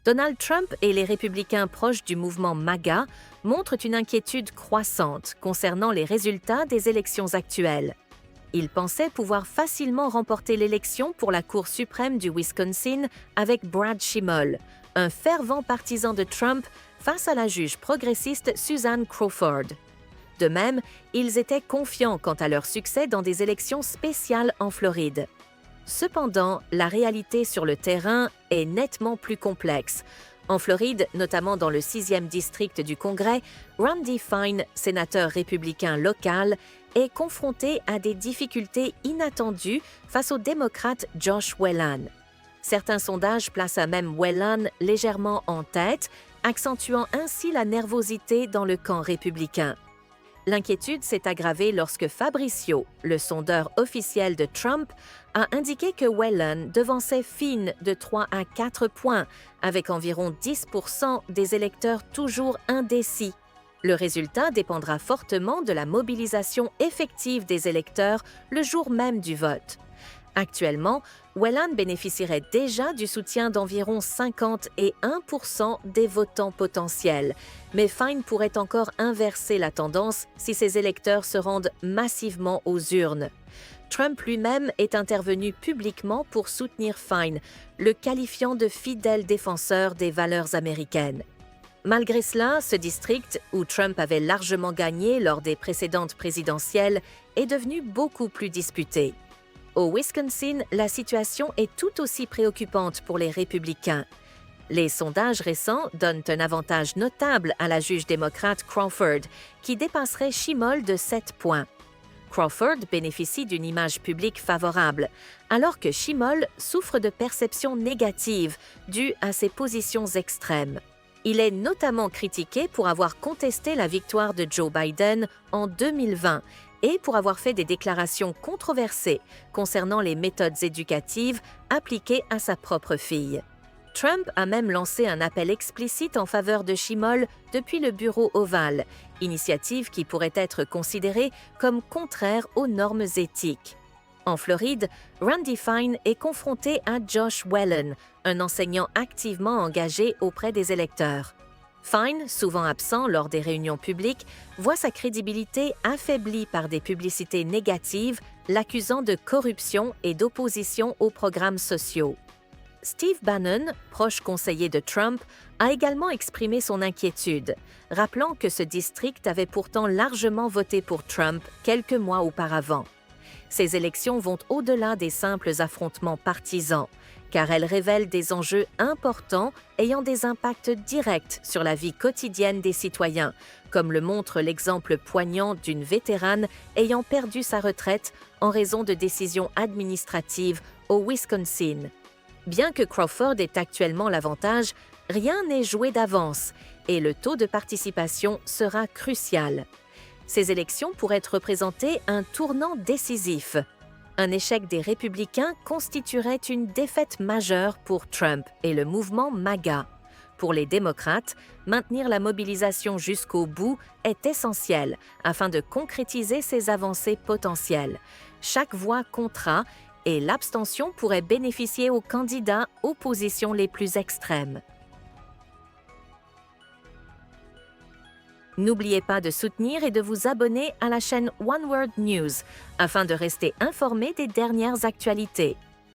Donald Trump et les républicains proches du mouvement MAGA montrent une inquiétude croissante concernant les résultats des élections actuelles. Ils pensaient pouvoir facilement remporter l'élection pour la Cour suprême du Wisconsin avec Brad Schimmel, un fervent partisan de Trump face à la juge progressiste Suzanne Crawford. De même, ils étaient confiants quant à leur succès dans des élections spéciales en Floride. Cependant, la réalité sur le terrain est nettement plus complexe. En Floride, notamment dans le 6e district du Congrès, Randy Fine, sénateur républicain local, est confronté à des difficultés inattendues face au démocrate Josh Whelan. Certains sondages placent même Whelan légèrement en tête, accentuant ainsi la nervosité dans le camp républicain. L'inquiétude s'est aggravée lorsque Fabrizio, le sondeur officiel de Trump, a indiqué que Whelan devançait Fine de 3 à 4 points, avec environ 10% des électeurs toujours indécis. Le résultat dépendra fortement de la mobilisation effective des électeurs le jour même du vote. Actuellement, Whelan bénéficierait déjà du soutien d'environ 51% des votants potentiels, mais Fine pourrait encore inverser la tendance si ses électeurs se rendent massivement aux urnes. Trump lui-même est intervenu publiquement pour soutenir Fine, le qualifiant de fidèle défenseur des valeurs américaines. Malgré cela, ce district, où Trump avait largement gagné lors des précédentes présidentielles, est devenu beaucoup plus disputé. Au Wisconsin, la situation est tout aussi préoccupante pour les républicains. Les sondages récents donnent un avantage notable à la juge démocrate Crawford, qui dépasserait Schimmel de 7 points. Crawford bénéficie d'une image publique favorable, alors que Schimmel souffre de perceptions négatives dues à ses positions extrêmes. Il est notamment critiqué pour avoir contesté la victoire de Joe Biden en 2020 et pour avoir fait des déclarations controversées concernant les méthodes éducatives appliquées à sa propre fille. Trump a même lancé un appel explicite en faveur de Schimmel depuis le bureau ovale, initiative qui pourrait être considérée comme contraire aux normes éthiques. En Floride, Randy Fine est confronté à Josh Whelan, un enseignant activement engagé auprès des électeurs. Fine, souvent absent lors des réunions publiques, voit sa crédibilité affaiblie par des publicités négatives, l'accusant de corruption et d'opposition aux programmes sociaux. Steve Bannon, proche conseiller de Trump, a également exprimé son inquiétude, rappelant que ce district avait pourtant largement voté pour Trump quelques mois auparavant. Ces élections vont au-delà des simples affrontements partisans, car elles révèlent des enjeux importants ayant des impacts directs sur la vie quotidienne des citoyens, comme le montre l'exemple poignant d'une vétérane ayant perdu sa retraite en raison de décisions administratives au Wisconsin. Bien que Crawford ait actuellement l'avantage, rien n'est joué d'avance et le taux de participation sera crucial. Ces élections pourraient représenter un tournant décisif. Un échec des républicains constituerait une défaite majeure pour Trump et le mouvement MAGA. Pour les démocrates, maintenir la mobilisation jusqu'au bout est essentiel afin de concrétiser ces avancées potentielles. Chaque voix comptera et l'abstention pourrait bénéficier aux candidats aux positions les plus extrêmes. N'oubliez pas de soutenir et de vous abonner à la chaîne One World News afin de rester informé des dernières actualités.